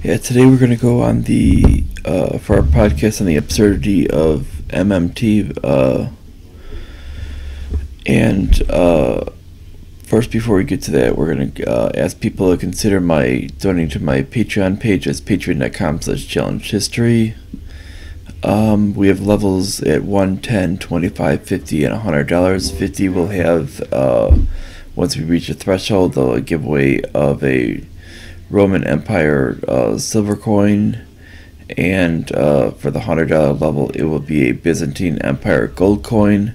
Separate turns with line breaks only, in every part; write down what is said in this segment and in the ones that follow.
Yeah, today we're going to go on the for our podcast on the absurdity of MMT. And first, before we get to that, we're going to ask people to consider donating to my Patreon page. That's patreon.com/challengehistory. We have levels at $1, $10, $25, $50, and $100. 50 will have once we reach a threshold, a giveaway of a Roman Empire silver coin, and for the $100 level it will be a Byzantine Empire gold coin.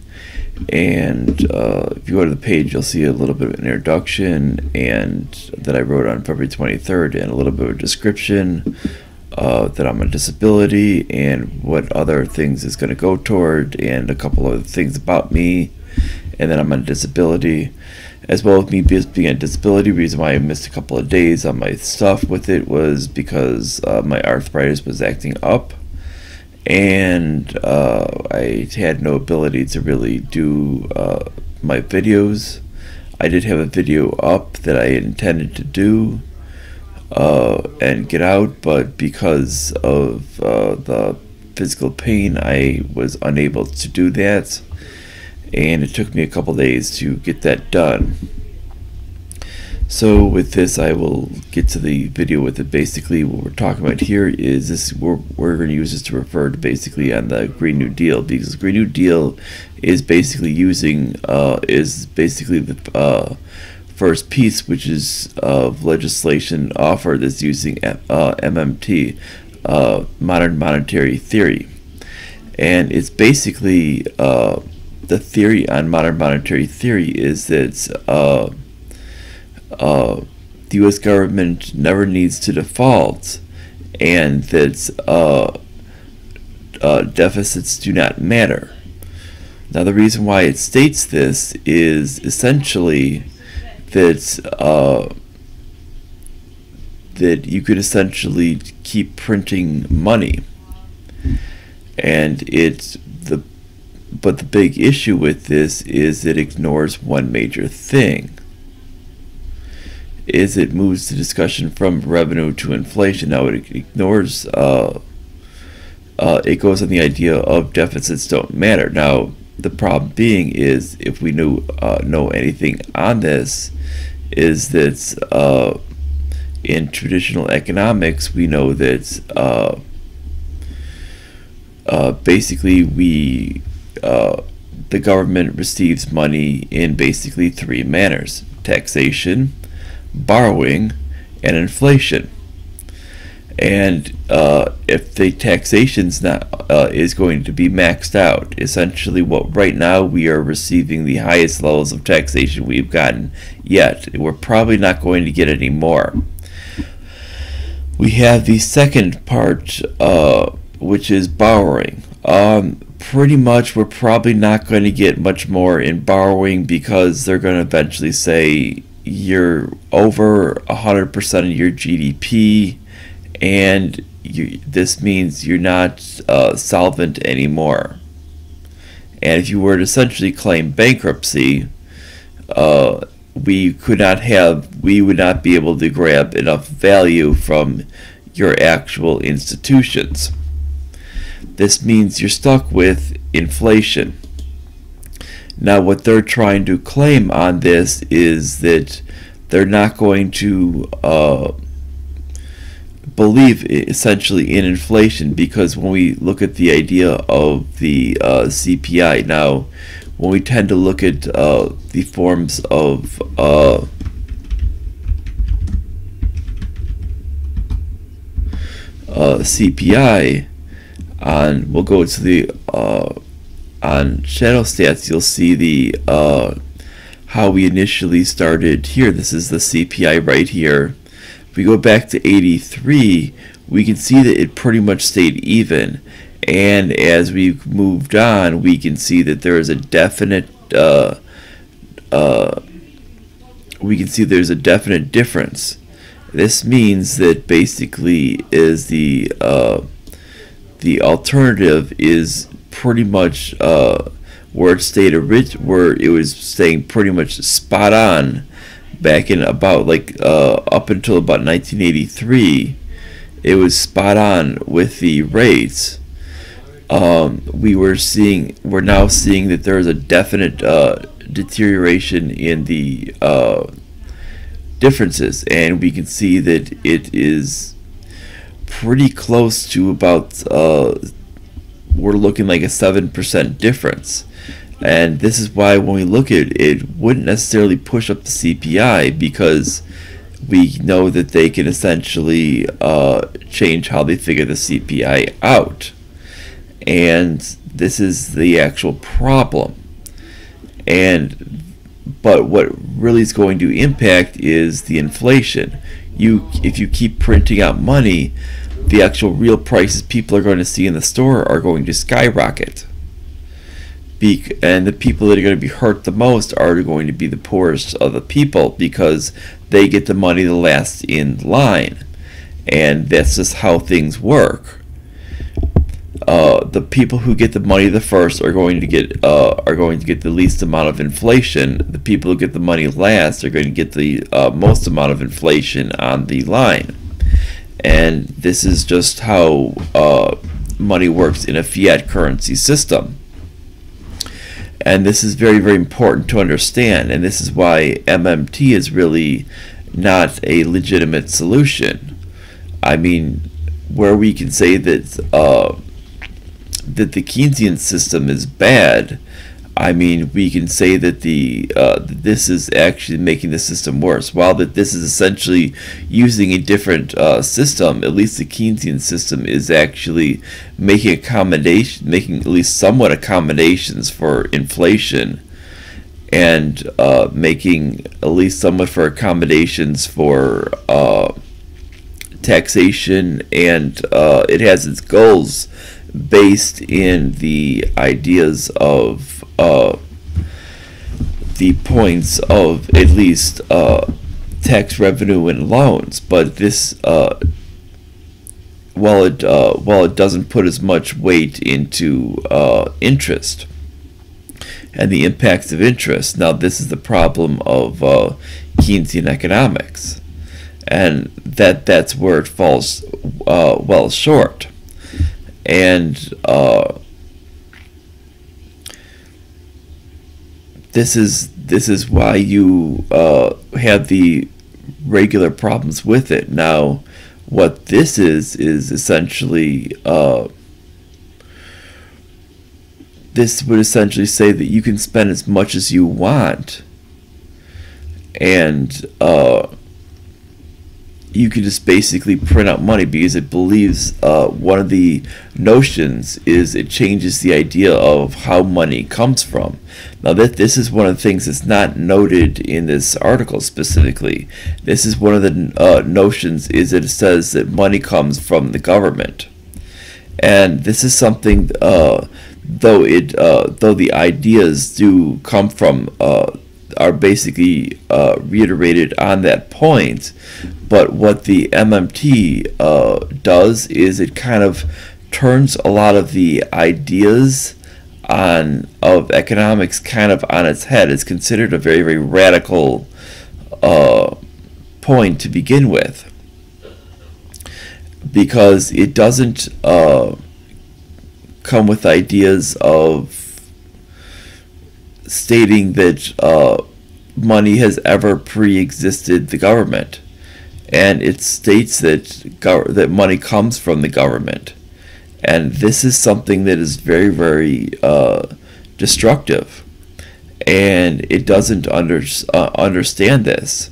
And if you go to the page, you'll see a little bit of an introduction and that I wrote on February 23rd, and a little bit of a description that I'm a disability and what other things is going to go toward, and a couple of things about me, and then I'm on disability, as well as me being a disability. Reason why I missed a couple of days on my stuff with it was because my arthritis was acting up, and I had no ability to really do my videos. I did have a video up that I intended to do and get out, but because of the physical pain, I was unable to do that, and it took me a couple days to get that done. So with this, I will get to the video with it. Basically, what we're talking about here is this. We're going to use this to refer to basically on the Green New Deal, because the Green New Deal is basically using the first piece, which is of legislation offered that's using MMT, modern monetary theory, and it's basically the theory on modern monetary theory is that the U.S. government never needs to default, and that deficits do not matter. Now, the reason why it states this is essentially that that you could essentially keep printing money, and but the big issue with this is it ignores one major thing. Is it moves the discussion from revenue to inflation. Now it ignores it goes on the idea of deficits don't matter. Now the problem being is, if we know anything on this, is that in traditional economics we know that basically the government receives money in basically three manners: taxation, borrowing, and inflation. And if the taxation's not is going to be maxed out, essentially what right now we are receiving the highest levels of taxation we've gotten yet. We're probably not going to get any more. We have the second part, which is borrowing. Pretty much we're probably not going to get much more in borrowing, because they're going to eventually say you're over 100% of your GDP, and this means you're not solvent anymore. And if you were to essentially claim bankruptcy, we would not be able to grab enough value from your actual institutions. This means you're stuck with inflation. Now, what they're trying to claim on this is that they're not going to believe essentially in inflation, because when we look at the idea of the CPI, now when we tend to look at the forms of CPI, we'll go to the on shadow stats, you'll see the how we initially started here. This is the CPI right here. If we go back to 83, we can see that it pretty much stayed even, and as we've moved on, we can see that there is a definite difference. This means that basically is the alternative is pretty much where it was staying pretty much spot on back in about up until about 1983, it was spot on with the rates. We're now seeing that there is a definite deterioration in the differences, and we can see that it is pretty close to about we're looking like a 7% difference. And this is why when we look at it, it wouldn't necessarily push up the CPI, because we know that they can essentially change how they figure the CPI out. And this is the actual problem. But what really is going to impact is the inflation. If you keep printing out money, the actual real prices people are going to see in the store are going to skyrocket. And the people that are going to be hurt the most are going to be the poorest of the people, because they get the money the last in line. And that's just how things work. The people who get the money the first are going to get the least amount of inflation. The people who get the money last are going to get the most amount of inflation on the line. And this is just how money works in a fiat currency system. And this is very, very important to understand. And this is why MMT is really not a legitimate solution. I mean, where we can say that that the Keynesian system is bad, I mean, we can say that this is actually making the system worse. While that this is essentially using a different system, at least the Keynesian system is actually making at least somewhat accommodations for inflation, and making at least somewhat for accommodations for taxation, and it has its goals based in the ideas of the points of at least tax revenue and loans. But this, while it doesn't put as much weight into interest and the impacts of interest. Now, this is the problem of Keynesian economics, and that's where it falls well short. And this is why you have the regular problems with it. Now, what this is essentially this would essentially say that you can spend as much as you want, and you can just basically print out money, because it believes one of the notions is it changes the idea of how money comes from. Now, this is one of the things that's not noted in this article specifically. This is one of the notions, is that it says that money comes from the government. And this is something, though the ideas do come from are basically reiterated on that point. But what the MMT does is it kind of turns a lot of the ideas of economics kind of on its head. It's considered a very, very radical point to begin with, because it doesn't come with ideas of stating that money has ever pre-existed the government, and it states that money comes from the government. And this is something that is very, very destructive, and it doesn't understand this,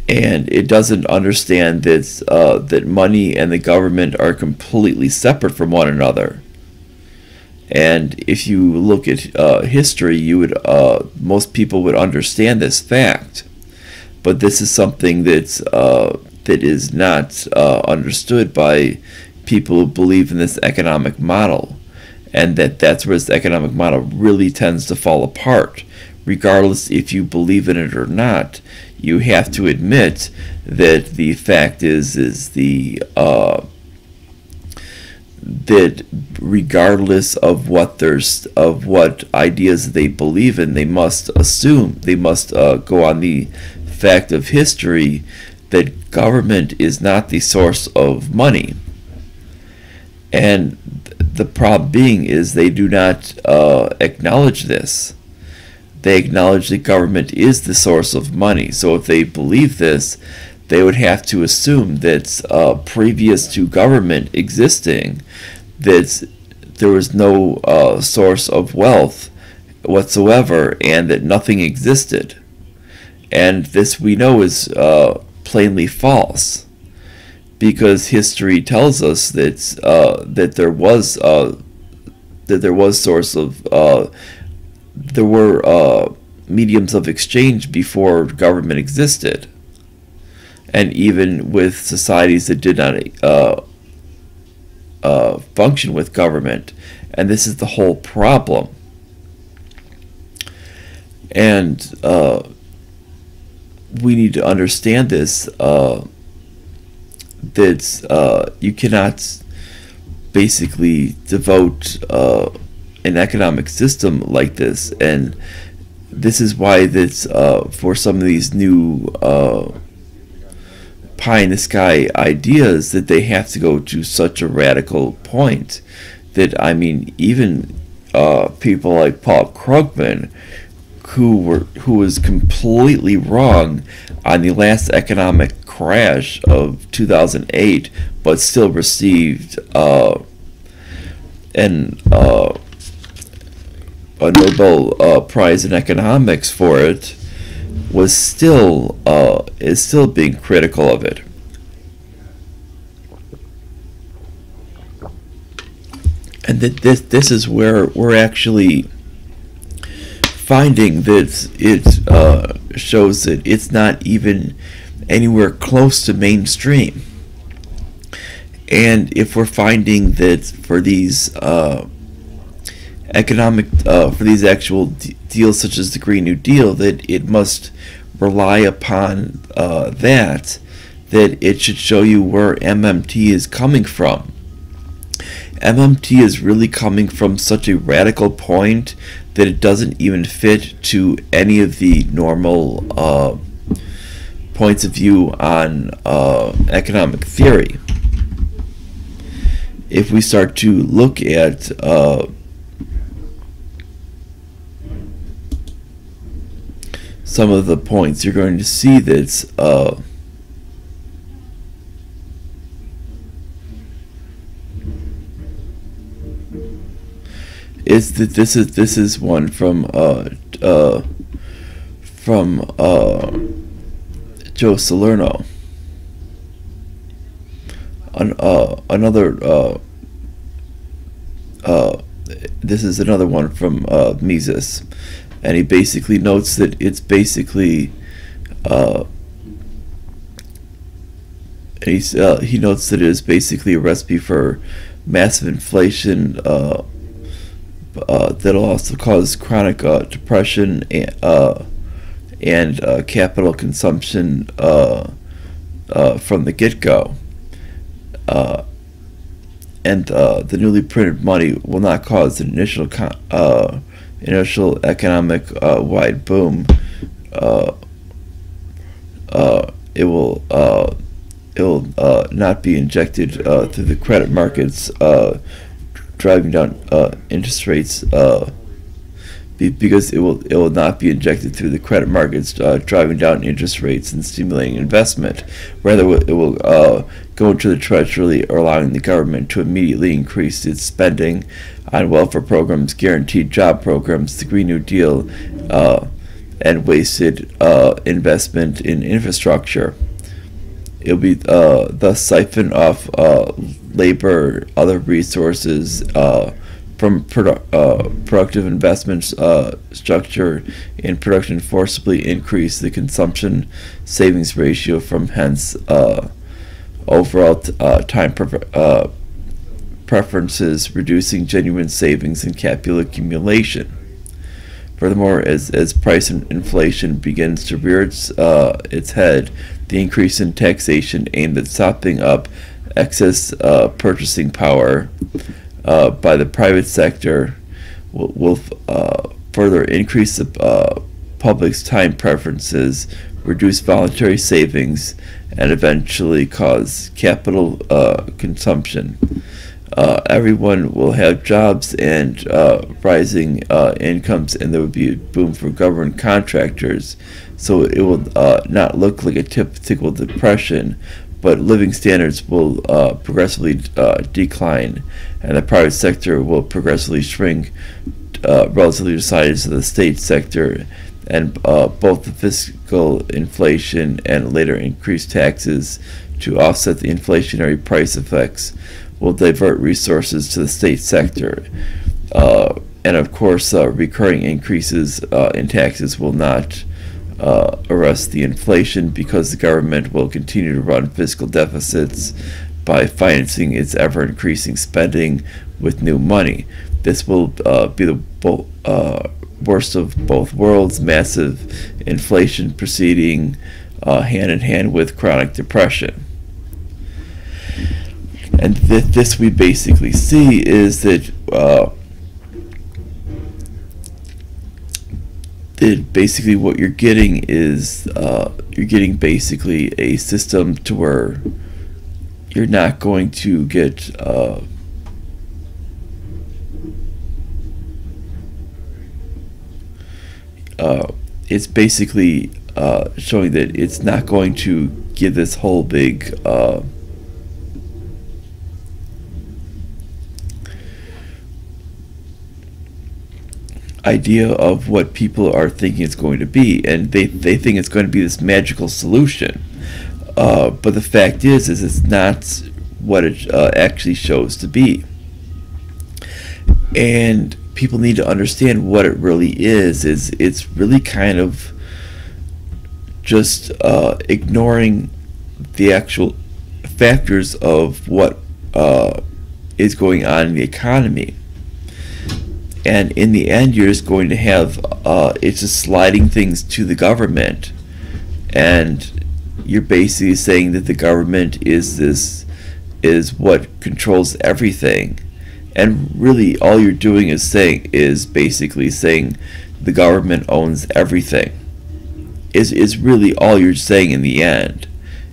and it doesn't understand that money and the government are completely separate from one another. And if you look at history, you would most people would understand this fact. But this is something that is not understood by people who believe in this economic model, and that's where this economic model really tends to fall apart. Regardless if you believe in it or not, you have to admit that the fact is that regardless of what ideas they believe in, they must go on the fact of history that government is not the source of money. And the problem being is they do not acknowledge this. They acknowledge that government is the source of money. So if they believe this, they would have to assume that previous to government existing, that there was no source of wealth whatsoever, and that nothing existed. And this we know is plainly false, because history tells us that there was source of there were mediums of exchange before government existed, and even with societies that did not function with government. And this is the whole problem. And we need to understand this, that you cannot basically devote an economic system like this. And this is why this for some of these new pie in the sky ideas, that they have to go to such a radical point that, I mean, even people like Paul Krugman, who was completely wrong on the last economic crash of 2008, but still received a Nobel Prize in economics for it, is still being critical of it. And that this is where we're actually finding that it shows that it's not even anywhere close to mainstream. And if we're finding that for these economic, for these actual deals such as the Green New Deal, that it must rely upon that it should show you where MMT is coming from. MMT is really coming from such a radical point that it doesn't even fit to any of the normal points of view on economic theory. If we start to look at some of the points, you're going to see that this is one from Joe Salerno. This is another one from Mises, and he basically notes that it's basically he notes that it is basically a recipe for massive inflation that'll also cause chronic depression and capital consumption from the get-go. And the newly printed money will not cause an initial economic wide boom. It will not be injected through the credit markets, driving down interest rates, because it will not be injected through the credit markets, driving down interest rates and stimulating investment. Rather, it will go into the treasury, or allowing the government to immediately increase its spending on welfare programs, guaranteed job programs, the Green New Deal, and wasted investment in infrastructure. It'll be thus siphon off labor, other resources from productive investments structure in production, forcibly increase the consumption savings ratio from hence overall time preferences, reducing genuine savings and capital accumulation. Furthermore, as price inflation begins to rear its head, the increase in taxation aimed at sopping up excess purchasing power by the private sector will further increase the public's time preferences reduce voluntary savings, and eventually cause capital consumption. Everyone will have jobs and rising incomes, and there will be a boom for government contractors. So it will not look like a typical depression, but living standards will progressively decline, and the private sector will progressively shrink relatively to the size of the state sector, and both the fiscal inflation and later increased taxes to offset the inflationary price effects will divert resources to the state sector. And of course, recurring increases in taxes will not arrest the inflation, because the government will continue to run fiscal deficits by financing its ever-increasing spending with new money. This will be the worst of both worlds, massive inflation proceeding hand in hand with chronic depression. And this we basically see is that basically what you're getting is you're getting basically a system to where you're not going to get it's basically showing that it's not going to give this whole big idea of what people are thinking it's going to be, and they think it's going to be this magical solution, but the fact is it's not what it actually shows to be. And people need to understand what it really is it's really kind of just ignoring the actual factors of what is going on in the economy. And in the end, you're just going to have it's just sliding things to the government, and you're basically saying that the government is what controls everything. And really, all you're doing is basically saying the government owns everything. Is really all you're saying in the end,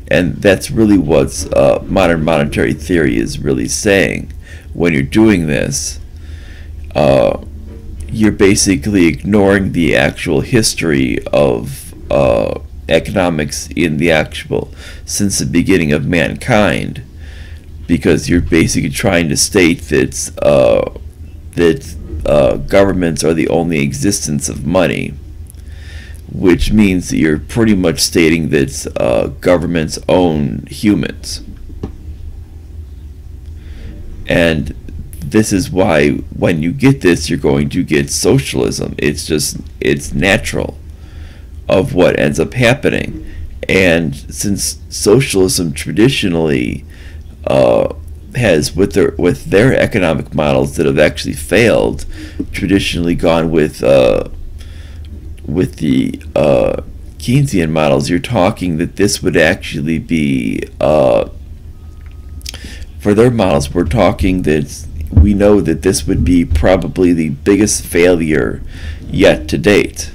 and that's really what modern monetary theory is really saying. When you're doing this, you're basically ignoring the actual history of economics in the actual since the beginning of mankind, because you're basically trying to state that governments are the only existence of money, which means that you're pretty much stating that governments own humans. And this is why when you get this, you're going to get socialism. It's natural of what ends up happening. And since socialism traditionally has, with their economic models that have actually failed, traditionally gone with the Keynesian models, you're talking that this would actually be for their models, we're talking that we know that this would be probably the biggest failure yet to date.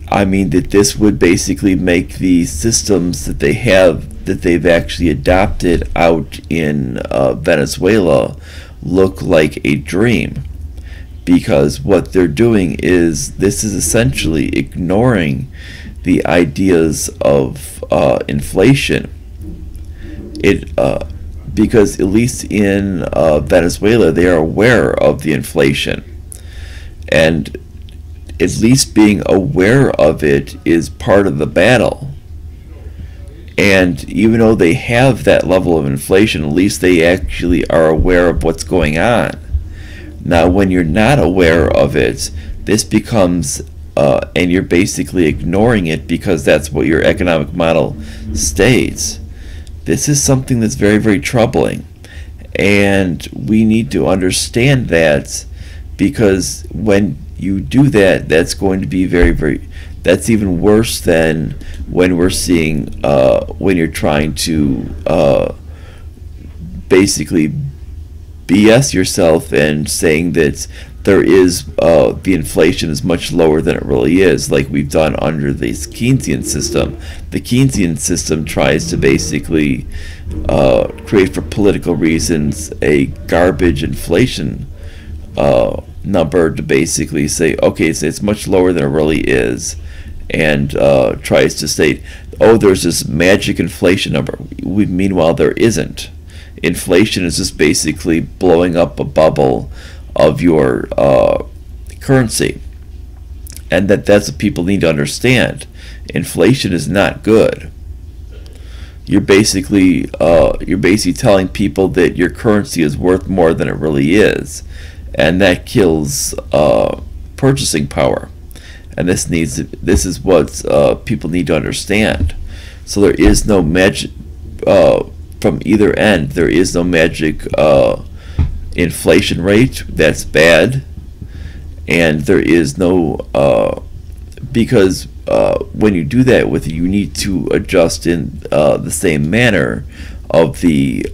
I mean that this would basically make the systems that they've actually adopted out in Venezuela look like a dream, because what they're doing is this is essentially ignoring the ideas of inflation. Because at least in Venezuela, they are aware of the inflation, and at least being aware of it is part of the battle. And even though they have that level of inflation, at least they actually are aware of what's going on. Now, when you're not aware of it, this becomes and you're basically ignoring it because that's what your economic model states. This is something that's very, very troubling, and we need to understand that, because when you do that, that's going to be very, very, that's even worse than when we're seeing, when you're trying to basically BS yourself and saying that there is the inflation is much lower than it really is, like we've done under the Keynesian system. The Keynesian system tries to basically create, for political reasons, a garbage inflation number to basically say, okay, so it's much lower than it really is, and tries to state, oh, there's this magic inflation number. Meanwhile, there isn't. Inflation is just basically blowing up a bubble of your currency, and that's what people need to understand. Inflation is not good. You're basically telling people that your currency is worth more than it really is, and that kills purchasing power. And this is what people need to understand. So there is no magic from either end. There is no magic inflation rate. That's bad. And there is no because when you do that with it, you need to adjust in the same manner of the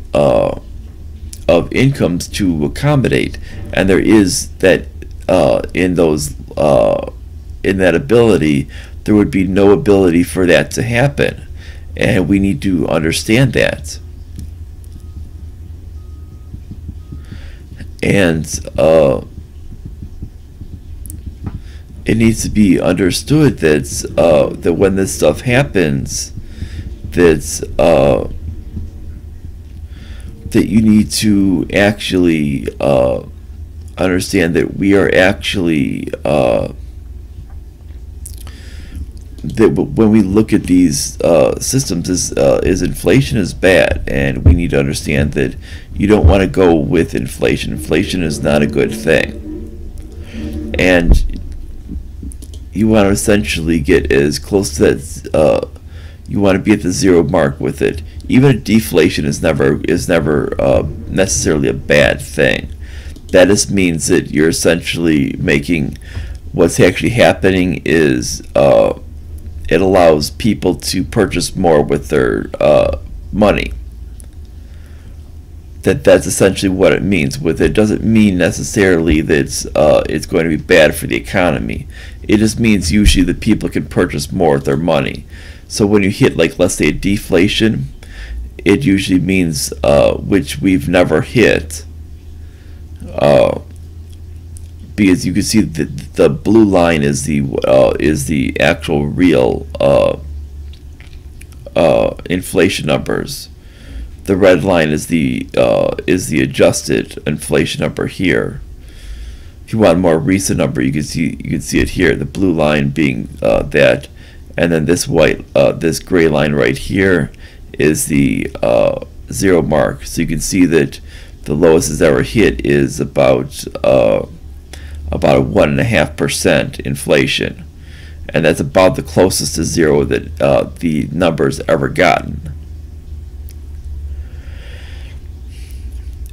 of incomes to accommodate, and there is that in those in that ability, there would be no ability for that to happen, and we need to understand that. And it needs to be understood that that when this stuff happens, that that you need to actually understand that we are actually that when we look at these systems, is inflation is bad, and we need to understand that you don't want to go with inflation. Inflation is not a good thing, and you want to essentially get as close to that. You want to be at the zero mark with it. Even a deflation is never necessarily a bad thing. That just means that you're essentially making what's actually happening is it allows people to purchase more with their money. That's essentially what it means. With it doesn't mean necessarily that it's going to be bad for the economy. It just means usually that people can purchase more with their money. So when you hit, like, let's say a deflation, it usually means which we've never hit, because you can see that the blue line is the actual real inflation numbers. The red line is the adjusted inflation number here. If you want a more recent number, you can see it here. The blue line being that, and then this this gray line right here is the zero mark. So you can see that the lowest it's ever hit is about a 1.5% inflation, and that's about the closest to zero that the number's ever gotten.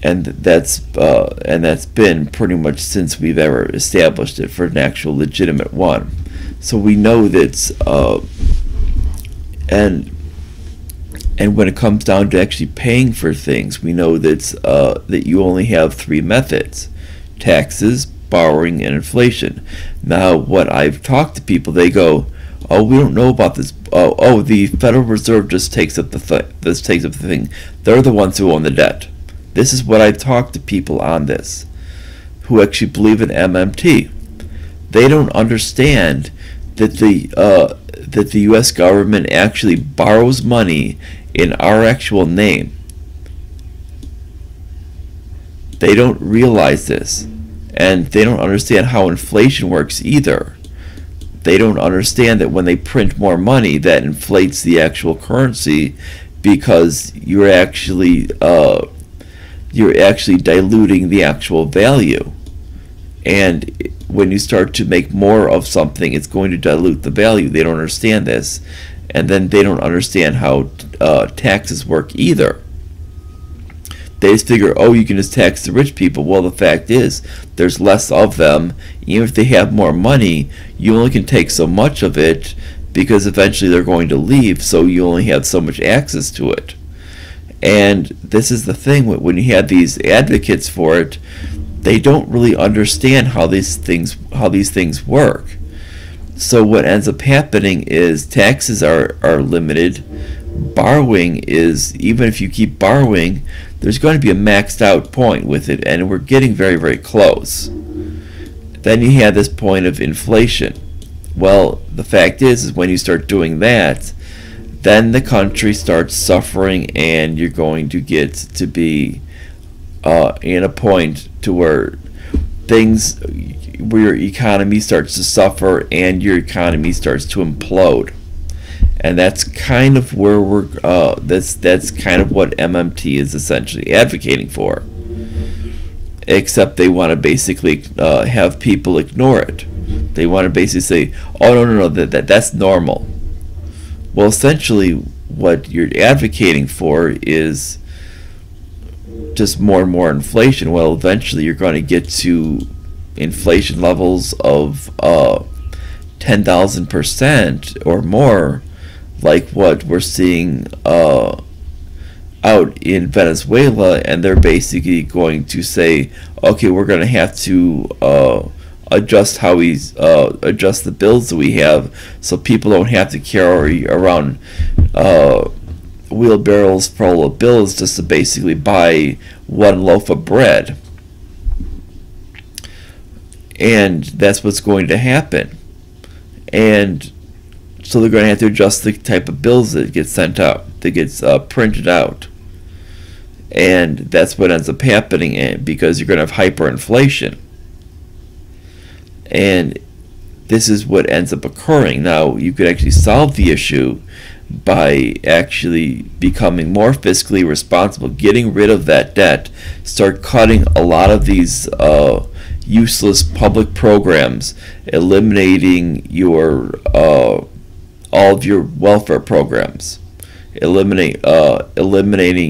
And that's been pretty much since we've ever established it for an actual legitimate one. So we know that, and when it comes down to actually paying for things, we know that that you only have three methods: taxes, borrowing, and inflation. Now, what I've talked to people, they go, "Oh, we don't know about this. Oh, the Federal Reserve just takes up the thing. They're the ones who own the debt." This is what I've talked to people on this, who actually believe in MMT. They don't understand that the U.S. government actually borrows money in our actual name. They don't realize this, and they don't understand how inflation works either. They don't understand that when they print more money, that inflates the actual currency, because you're actually diluting the actual value. And when you start to make more of something, it's going to dilute the value. They don't understand this, and then they don't understand how taxes work either. They just figure, oh, you can just tax the rich people. Well, the fact is, there's less of them. Even if they have more money, you only can take so much of it, because eventually they're going to leave, so you only have so much access to it. And this is the thing, when you have these advocates for it, they don't really understand how these things work. So what ends up happening is taxes are limited. Borrowing is, even if you keep borrowing, there's going to be a maxed out point with it, and we're getting very, very close. Then you have this point of inflation. Well, the fact is when you start doing that, then the country starts suffering, and you're going to get to be in a point to where your economy starts to suffer and your economy starts to implode. And that's kind of where we're that's kind of what MMT is essentially advocating for, except they want to basically have people ignore it. They want to basically say, oh, no, that's normal. Well, essentially what you're advocating for is just more and more inflation. Well, eventually you're going to get to inflation levels of 10,000% or more, like what we're seeing out in Venezuela, and they're basically going to say, okay, we're going to have to adjust adjust the bills that we have, so people don't have to carry around wheelbarrows full of bills just to basically buy one loaf of bread. And that's what's going to happen. And so they're going to have to adjust the type of bills that get sent out, that gets printed out. And that's what ends up happening, because you're going to have hyperinflation. And this is what ends up occurring. Now, you could actually solve the issue by actually becoming more fiscally responsible, getting rid of that debt, start cutting a lot of these useless public programs, eliminating your all of your welfare programs, eliminating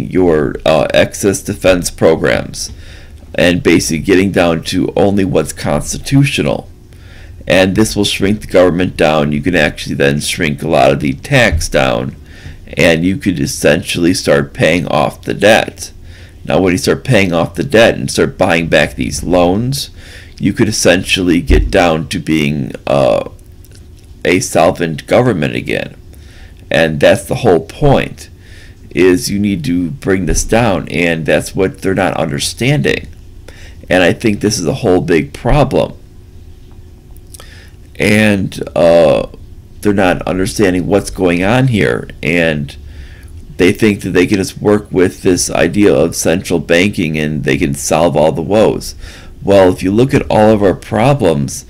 your excess defense programs, and basically getting down to only what's constitutional. And this will shrink the government down. You can actually then shrink a lot of the tax down, and you could essentially start paying off the debt. Now, when you start paying off the debt and start buying back these loans, you could essentially get down to being a solvent government again. And that's the whole point, is you need to bring this down, and that's what they're not understanding. And I think this is a whole big problem. And they're not understanding what's going on here, and they think that they can just work with this idea of central banking and they can solve all the woes. Well, if you look at all of our problems,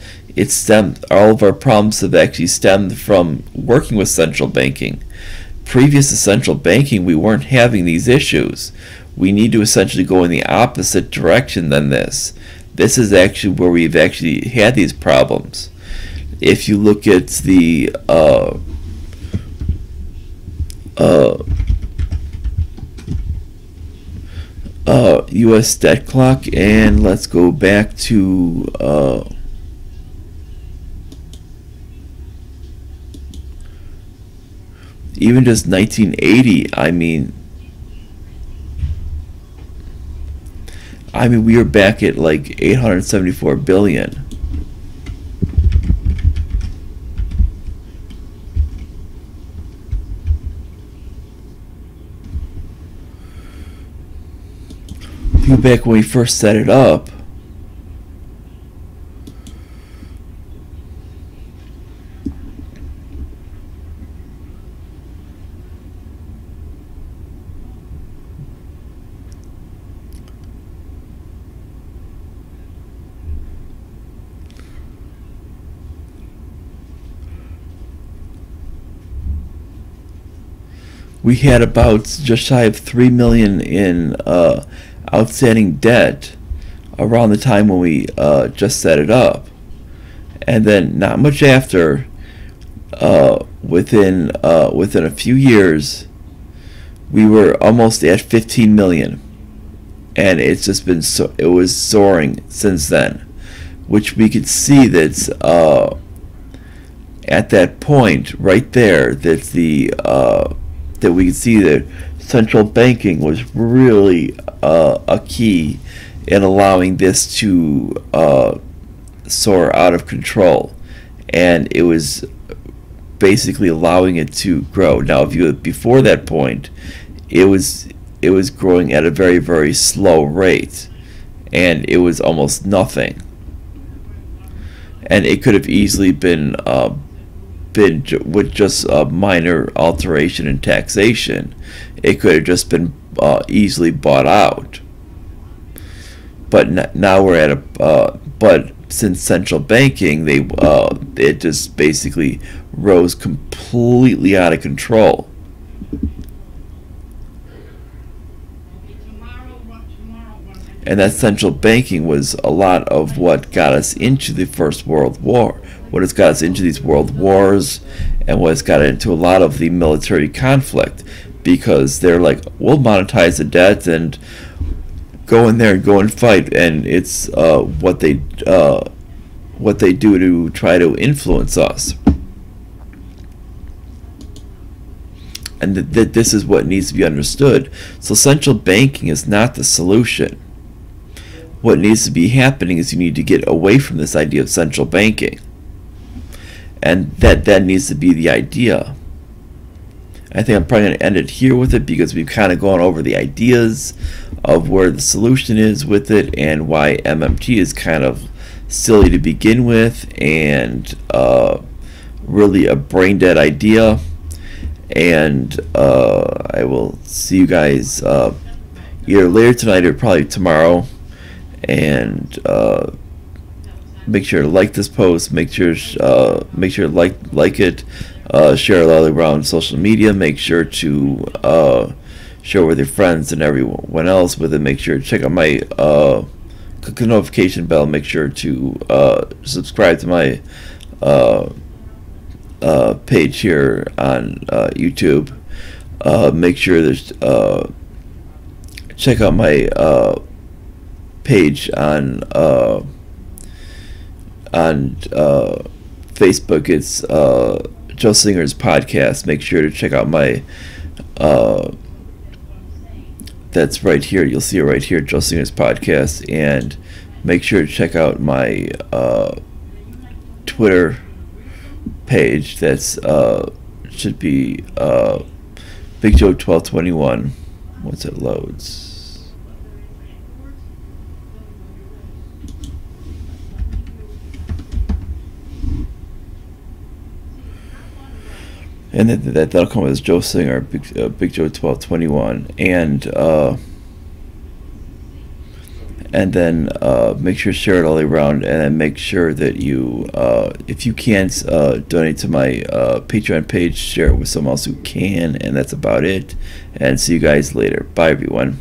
all of our problems have actually stemmed from working with central banking. Previous to central banking, we weren't having these issues. We need to essentially go in the opposite direction than this. This is actually where we've actually had these problems. If you look at the U.S. debt clock, and let's go back to even just 1980. I mean we were back at like 874 billion. Back when we first set it up, we had about just shy of 3 million in outstanding debt around the time when we just set it up. And then not much after, within a few years, we were almost at 15 million, and it's just been it was soaring since then, which we could see that at that point right there, that that we could see that central banking was really a key and allowing this to soar out of control, and it was basically allowing it to grow. Now, if you before that point, it was growing at a very, very slow rate, and it was almost nothing, and it could have easily been with just a minor alteration in taxation, it could have just been easily bought out. But now we're at a but since central banking, it just basically rose completely out of control. And that central banking was a lot of what got us into the First World War, what has got us into these world wars, and what has got into a lot of the military conflict, because they're like, we'll monetize the debt and go in there and go and fight, and it's what they do to try to influence us. And that this is what needs to be understood. So central banking is not the solution. What needs to be happening is you need to get away from this idea of central banking, and that needs to be the idea. I think I'm probably going to end it here with it, because we've kind of gone over the ideas of where the solution is with it, and why MMT is kind of silly to begin with, and really a brain dead idea. And I will see you guys either later tonight or probably tomorrow. And make sure to like this post. Make sure to like it. Share it all around social media. Make sure to share with your friends and everyone else with it. Make sure to check out my click the notification bell. Make sure to subscribe to my page here on YouTube. Make sure there's check out my page on Facebook. It's Joe Singer's podcast. Make sure to check out my that's right here. You'll see it right here, Joe Singer's podcast. And make sure to check out my Twitter page. That's should be Big Joe 1221 once it loads. And that'll come as Joe Singer, Big Joe 1221, and then make sure to share it all the way around, and then make sure that you, if you can't donate to my Patreon page, share it with someone else who can, and that's about it. And see you guys later. Bye, everyone.